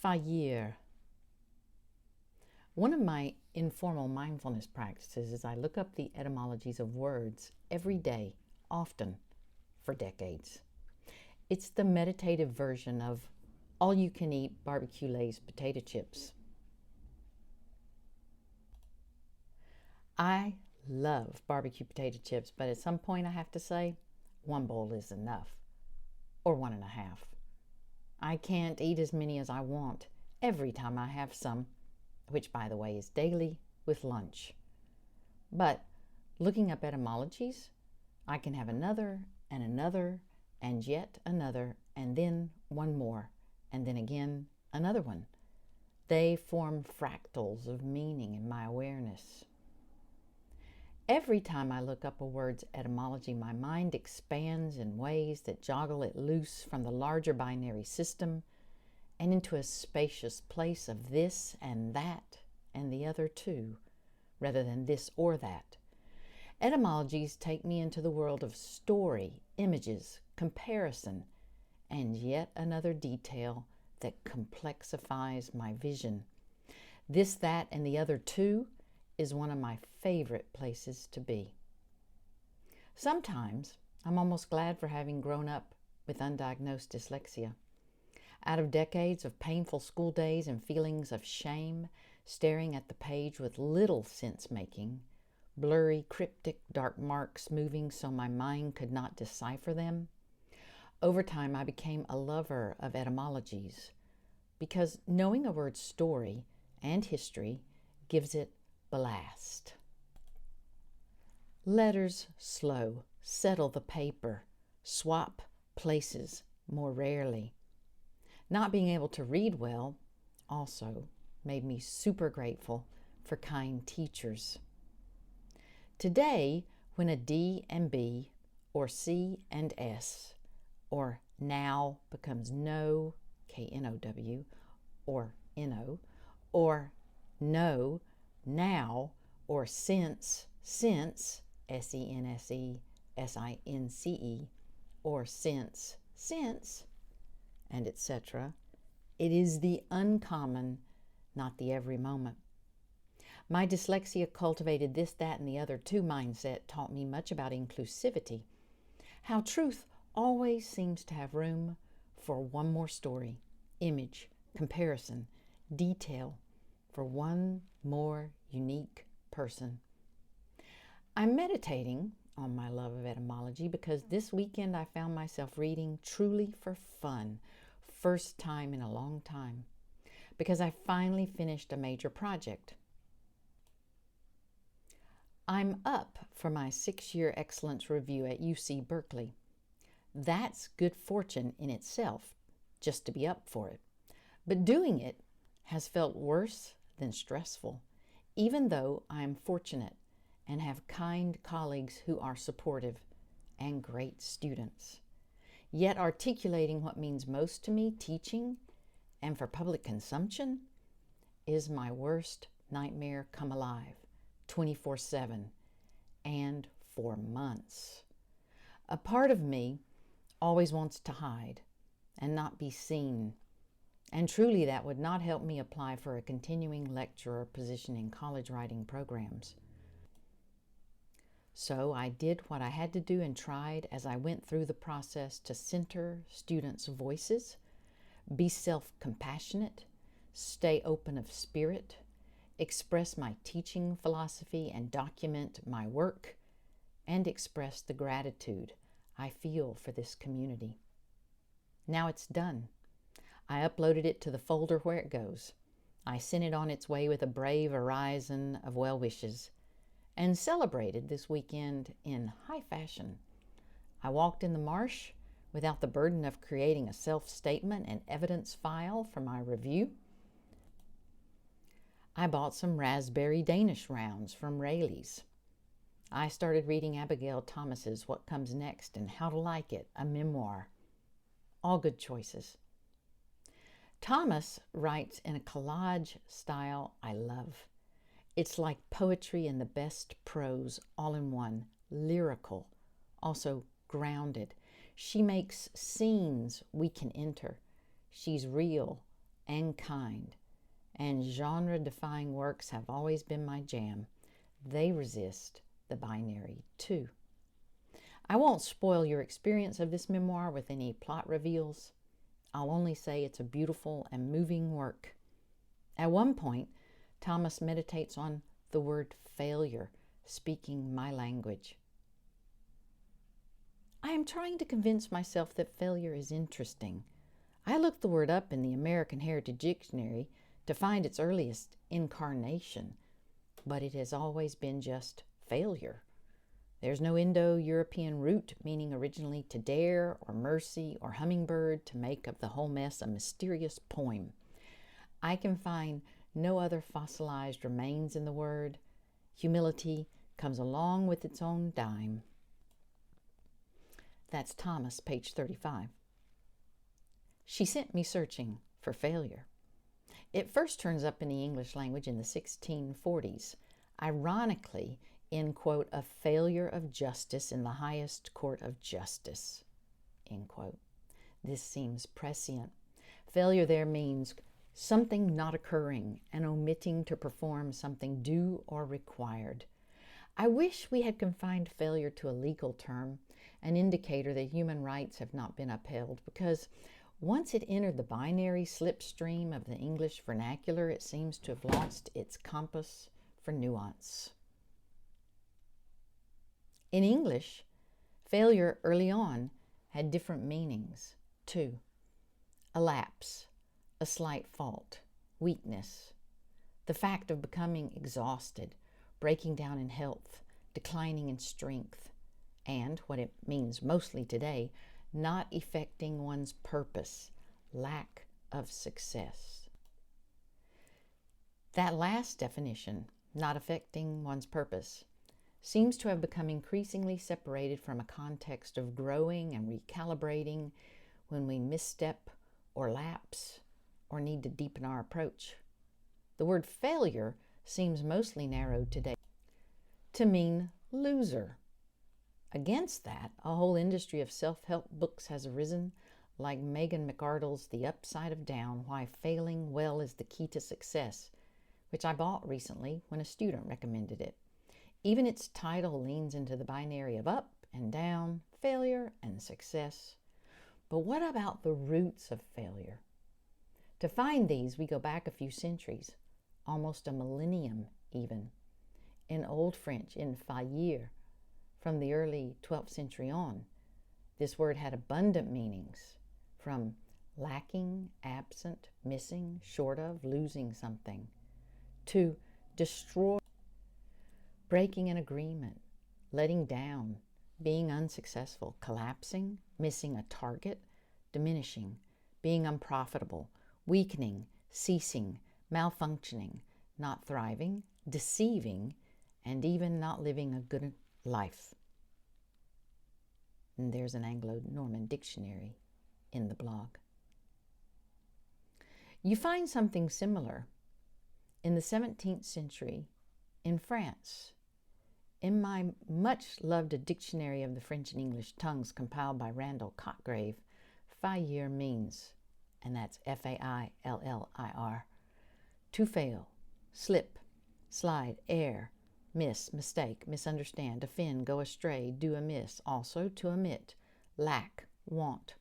Faillir. One of my informal mindfulness practices is I look up the etymologies of words every day, often, for decades. It's the meditative version of all-you-can-eat barbecue Lay's potato chips. I love barbecue potato chips, but at some point I have to say, one bowl is enough, or 1.5. I can't eat as many as I want every time I have some, which by the way is daily with lunch. But looking up etymologies, I can have another and another and yet another and then one more and then again another one. They form fractals of meaning in my awareness. Every time I look up a word's etymology, my mind expands in ways that joggle it loose from the larger binary system and into a spacious place of this and that and the other too, rather than this or that. Etymologies take me into the world of story, images, comparison, and yet another detail that complexifies my vision. This, that, and the other too is one of my favorite places to be. Sometimes I'm almost glad for having grown up with undiagnosed dyslexia. Out of decades of painful school days and feelings of shame, staring at the page with little sense-making, blurry, cryptic, dark marks moving so my mind could not decipher them, over time I became a lover of etymologies, because knowing a word's story and history gives it ballast. Letters slow, settle the paper, swap places more rarely. Not being able to read well also made me super grateful for kind teachers. Today, when a D and B, or C and S, or now becomes no, K-N-O-W, or N-O, or no, now, or since, S-E-N-S-E, S-I-N-C-E, or since, and etc., it is the uncommon, not the every moment. My dyslexia cultivated this, that, and the other too mindset taught me much about inclusivity, how truth always seems to have room for one more story, image, comparison, detail, for one more unique person. I'm meditating on my love of etymology because this weekend I found myself reading truly for fun, first time in a long time, because I finally finished a major project. I'm up for my 6-year excellence review at UC Berkeley. That's good fortune in itself, just to be up for it. But doing it has felt worse than stressful, even though I am fortunate and have kind colleagues who are supportive and great students. Yet articulating what means most to me, teaching, and for public consumption, is my worst nightmare come alive, 24/7, and for months. A part of me always wants to hide and not be seen, and truly that would not help me apply for a continuing lecturer position in college writing programs. So I did what I had to do and tried as I went through the process to center students' voices, be self-compassionate, stay open of spirit, express my teaching philosophy and document my work, and express the gratitude I feel for this community. Now it's done. I uploaded it to the folder where it goes. I sent it on its way with a brave orison of well wishes and celebrated this weekend in high fashion. I walked in the marsh without the burden of creating a self-statement and evidence file for my review. I bought some raspberry Danish rounds from Rayleigh's. I started reading Abigail Thomas's What Comes Next and How to Like It, a memoir. All good choices. Thomas writes in a collage style I love. It's like poetry and the best prose all in one, lyrical, also grounded. She makes scenes we can enter. She's real, and kind, and genre-defying works have always been my jam. They resist the binary too. I won't spoil your experience of this memoir with any plot reveals. I'll only say it's a beautiful and moving work. At one point, Thomas meditates on the word failure, speaking my language. I am trying to convince myself that failure is interesting. I looked the word up in the American Heritage Dictionary to find its earliest incarnation, but it has always been just failure. There's no Indo-European root meaning originally to dare or mercy or hummingbird to make of the whole mess a mysterious poem. I can find no other fossilized remains in the word. Humility comes along with its own dime. That's Thomas, page 35. She sent me searching for failure. It first turns up in the English language in the 1640s, ironically in, quote, a failure of justice in the highest court of justice, end quote. This seems prescient. Failure there means something not occurring and omitting to perform something due or required. I wish we had confined failure to a legal term, an indicator that human rights have not been upheld, because once it entered the binary slipstream of the English vernacular, it seems to have lost its compass for nuance. In English, failure early on had different meanings, too. A lapse, a slight fault, weakness, the fact of becoming exhausted, breaking down in health, declining in strength, and, what it means mostly today, not effecting one's purpose, lack of success. That last definition, not affecting one's purpose, seems to have become increasingly separated from a context of growing and recalibrating when we misstep or lapse or need to deepen our approach. The word failure seems mostly narrowed today to mean loser. Against that, a whole industry of self-help books has arisen, like Megan McArdle's The Upside of Down, Why Failing Well is the Key to Success, which I bought recently when a student recommended it. Even its title leans into the binary of up and down, failure and success. But what about the roots of failure? To find these, we go back a few centuries, almost a millennium even. In Old French, in faillir, from the early 12th century on, this word had abundant meanings, from lacking, absent, missing, short of, losing something, to destroy, breaking an agreement, letting down, being unsuccessful, collapsing, missing a target, diminishing, being unprofitable, weakening, ceasing, malfunctioning, not thriving, deceiving, and even not living a good life. And there's an Anglo-Norman dictionary in the blog. You find something similar in the 17th century in France. In my much-loved Dictionary of the French and English Tongues compiled by Randall Cotgrave, faillir means, and that's F-A-I-L-L-I-R, to fail, slip, slide, err, miss, mistake, misunderstand, offend, go astray, do amiss, also to omit, lack, want,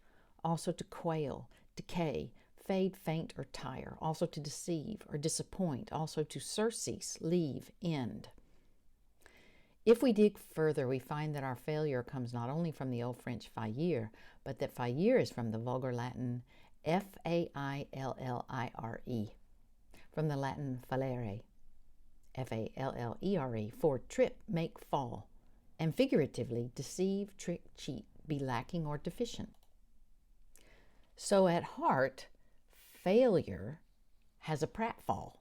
also to quail, decay, fade, faint, or tire, also to deceive or disappoint, also to surcease, leave, end. If we dig further, we find that our failure comes not only from the Old French faillir, but that faillir is from the vulgar Latin F-A-I-L-L-I-R-E, from the Latin fallere, F-A-L-L-E-R-E, for trip, make, fall, and figuratively deceive, trick, cheat, be lacking or deficient. So at heart, failure has a pratfall.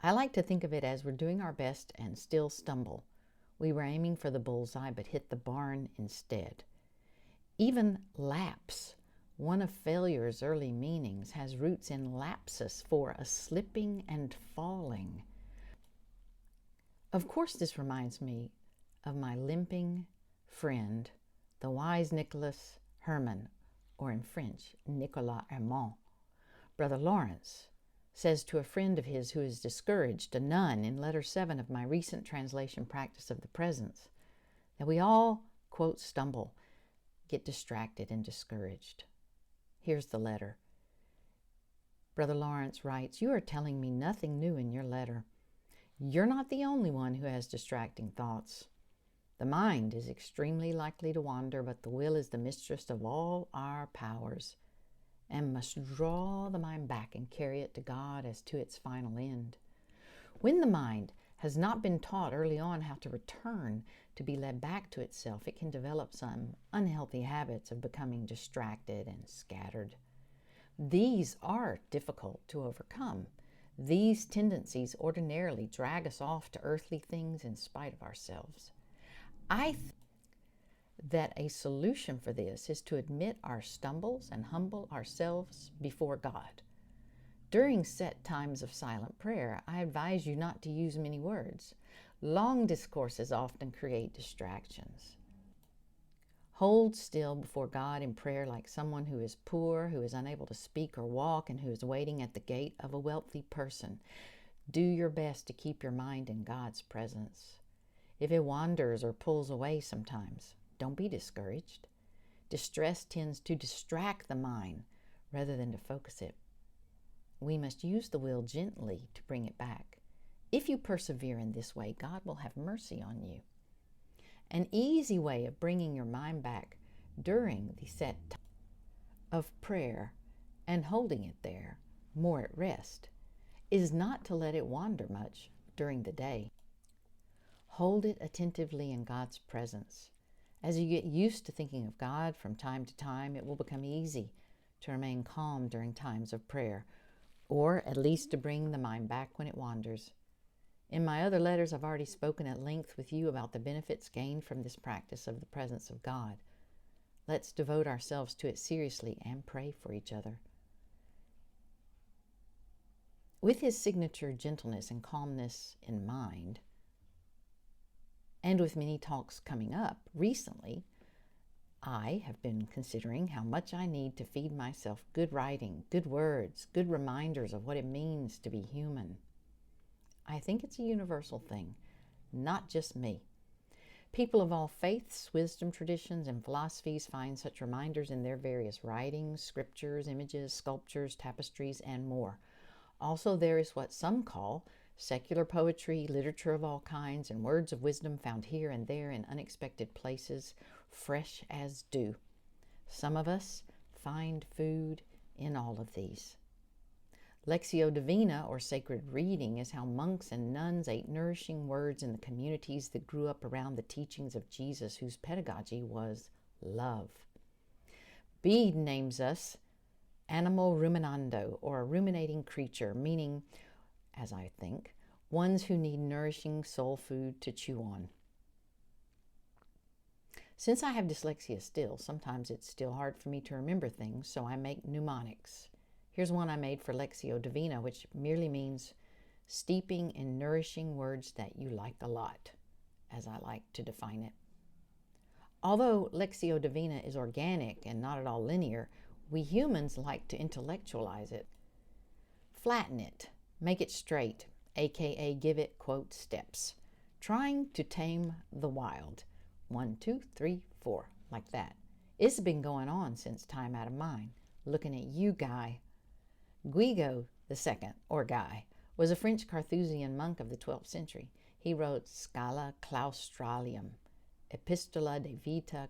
I like to think of it as we're doing our best and still stumble. We were aiming for the bullseye but hit the barn instead. Even lapse, one of failure's early meanings, has roots in lapsus, for a slipping and falling. Of course, this reminds me of my limping friend, the wise Nicolas Herman, or in French, Nicolas Herman. Brother Lawrence says to a friend of his who is discouraged, a nun, in letter 7 of my recent translation practice of the presence, that we all, quote, stumble, get distracted and discouraged. Here's the letter. Brother Lawrence writes, "You are telling me nothing new in your letter. You're not the only one who has distracting thoughts. The mind is extremely likely to wander, but the will is the mistress of all our powers and must draw the mind back and carry it to God as to its final end. When the mind has not been taught early on how to return to be led back to itself, it can develop some unhealthy habits of becoming distracted and scattered. These are difficult to overcome. These tendencies ordinarily drag us off to earthly things in spite of ourselves. I think that a solution for this is to admit our stumbles and humble ourselves before God. During set times of silent prayer, I advise you not to use many words. Long discourses often create distractions. Hold still before God in prayer like someone who is poor, who is unable to speak or walk, and who is waiting at the gate of a wealthy person. Do your best to keep your mind in God's presence. If it wanders or pulls away sometimes, don't be discouraged. Distress tends to distract the mind rather than to focus it. We must use the will gently to bring it back. If you persevere in this way, God will have mercy on you. An easy way of bringing your mind back during the set time of prayer and holding it there, more at rest, is not to let it wander much during the day. Hold it attentively in God's presence. As you get used to thinking of God from time to time, it will become easy to remain calm during times of prayer, or at least to bring the mind back when it wanders. In my other letters, I've already spoken at length with you about the benefits gained from this practice of the presence of God. Let's devote ourselves to it seriously and pray for each other. With his signature gentleness and calmness in mind, and with many talks coming up recently, I have been considering how much I need to feed myself good writing, good words, good reminders of what it means to be human. I think it's a universal thing, not just me. People of all faiths, wisdom traditions, and philosophies find such reminders in their various writings, scriptures, images, sculptures, tapestries, and more. Also, there is what some call secular poetry, literature of all kinds, and words of wisdom found here and there in unexpected places, fresh as dew. Some of us find food in all of these. Lectio divina, or sacred reading, is how monks and nuns ate nourishing words in the communities that grew up around the teachings of Jesus, whose pedagogy was love. Bede names us animal ruminando, or a ruminating creature, meaning, as I think, ones who need nourishing soul food to chew on. Since I have dyslexia still, sometimes it's still hard for me to remember things, so I make mnemonics. Here's one I made for Lectio Divina, which merely means steeping in nourishing words that you like a lot, as I like to define it. Although Lectio Divina is organic and not at all linear, we humans like to intellectualize it. Flatten it, make it straight, aka give it, quote, steps. Trying to tame the wild. 1, 2, 3, 4, like that. It's been going on since time out of mind. Looking at you, Guy. Guigo II, or Guy, was a French Carthusian monk of the 12th century. He wrote Scala Claustralium, Epistola de Vita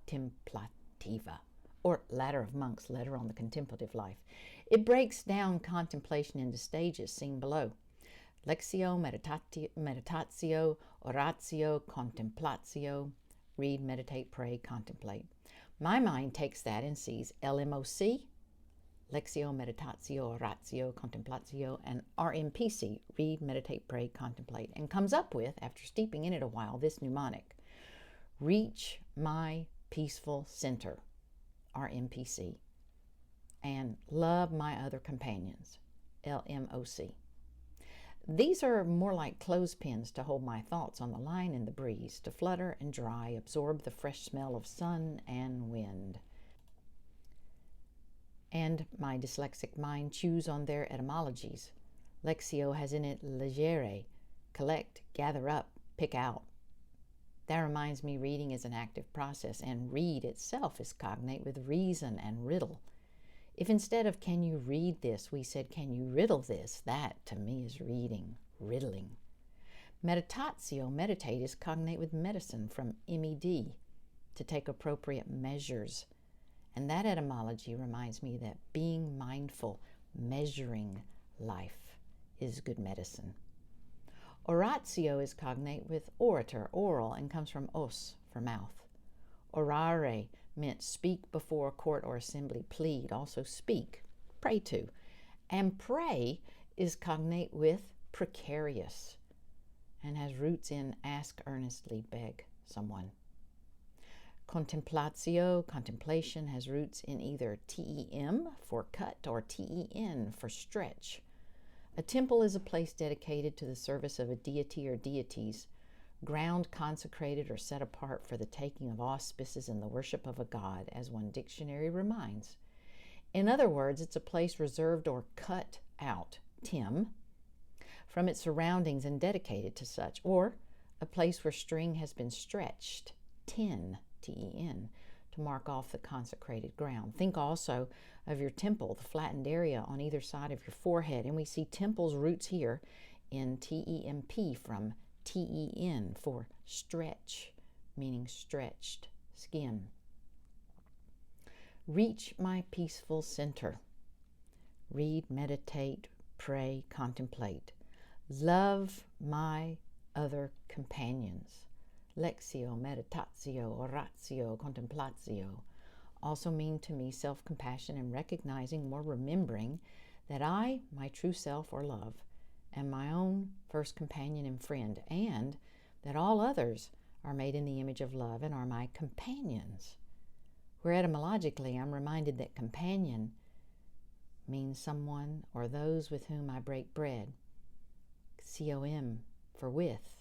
Contemplativa, or Ladder of Monks, Letter on the Contemplative Life. It breaks down contemplation into stages seen below. Lectio, meditatio, oratio, contemplatio. Read, meditate, pray, contemplate. My mind takes that and sees LMOC, Lectio, meditatio, oratio, contemplatio, and RMPC, read, meditate, pray, contemplate, and comes up with, after steeping in it a while, this mnemonic: reach my peaceful center, RMPC, and love my other companions, LMOC. These are more like clothespins to hold my thoughts on the line in the breeze, to flutter and dry, absorb the fresh smell of sun and wind. and my dyslexic mind chews on their etymologies. Lectio has in it legere, collect, gather up, pick out. That reminds me reading is an active process, and read itself is cognate with reason and riddle. If instead of can you read this, we said can you riddle this, that to me is reading, riddling. Meditatio, meditate, is cognate with medicine from med, to take appropriate measures. And that etymology reminds me that being mindful, measuring life, is good medicine. Oratio is cognate with orator, oral, and comes from os, for mouth. Orare meant speak before a court or assembly, plead, also speak, pray to. And pray is cognate with precarious and has roots in ask earnestly, beg someone. Contemplatio, contemplation, has roots in either tem for cut or ten for stretch. A temple is a place dedicated to the service of a deity or deities, ground consecrated or set apart for the taking of auspices and the worship of a god, as one dictionary reminds. In other words, it's a place reserved or cut out, tem, from its surroundings and dedicated to such, or a place where string has been stretched, ten, ten, to mark off the consecrated ground. Think also of your temple, the flattened area on either side of your forehead, and we see temple's roots here in temp from ten for stretch, meaning stretched skin. Reach my peaceful center. Read, meditate, pray, contemplate. Love my other companions. Lectio, meditatio, oratio, contemplatio also mean to me self-compassion and recognizing or remembering that I, my true self or love, am my own first companion and friend, and that all others are made in the image of love and are my companions. Where etymologically I'm reminded that companion means someone or those with whom I break bread. Com for with,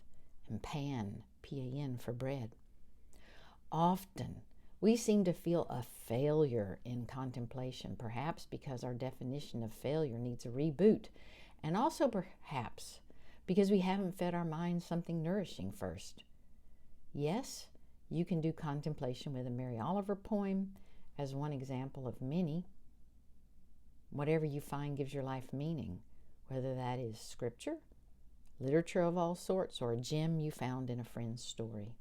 and pan, pan for bread. Often we seem to feel a failure in contemplation, perhaps because our definition of failure needs a reboot, and also perhaps because we haven't fed our minds something nourishing first. Yes, you can do contemplation with a Mary Oliver poem as one example of many. Whatever you find gives your life meaning, whether that is scripture, literature of all sorts, or a gem you found in a friend's story.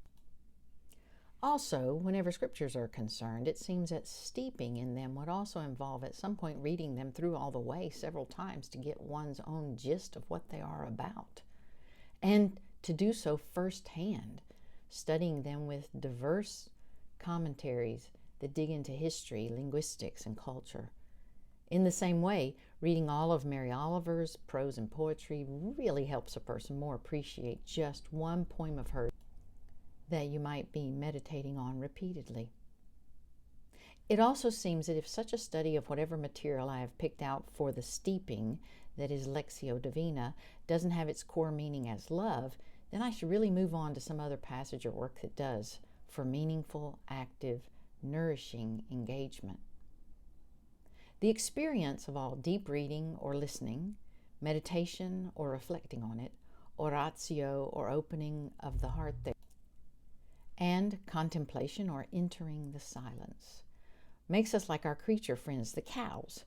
Also, whenever scriptures are concerned, it seems that steeping in them would also involve at some point reading them through all the way several times to get one's own gist of what they are about, and to do so firsthand, studying them with diverse commentaries that dig into history, linguistics, and culture. In the same way, reading all of Mary Oliver's prose and poetry really helps a person more appreciate just one poem of hers that you might be meditating on repeatedly. It also seems that if such a study of whatever material I have picked out for the steeping, that is Lectio Divina, doesn't have its core meaning as love, then I should really move on to some other passage or work that does, for meaningful, active, nourishing engagement. The experience of all deep reading or listening, meditation or reflecting on it, oratio or opening of the heart there, and contemplation or entering the silence makes us like our creature friends, the cows,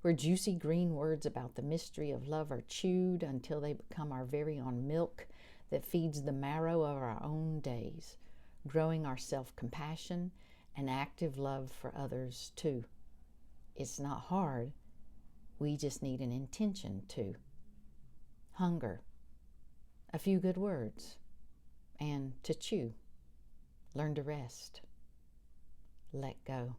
where juicy green words about the mystery of love are chewed until they become our very own milk that feeds the marrow of our own days, growing our self-compassion and active love for others too. It's not hard. We just need an intention to. Hunger, a few good words, and to chew. Learn to rest. Let go.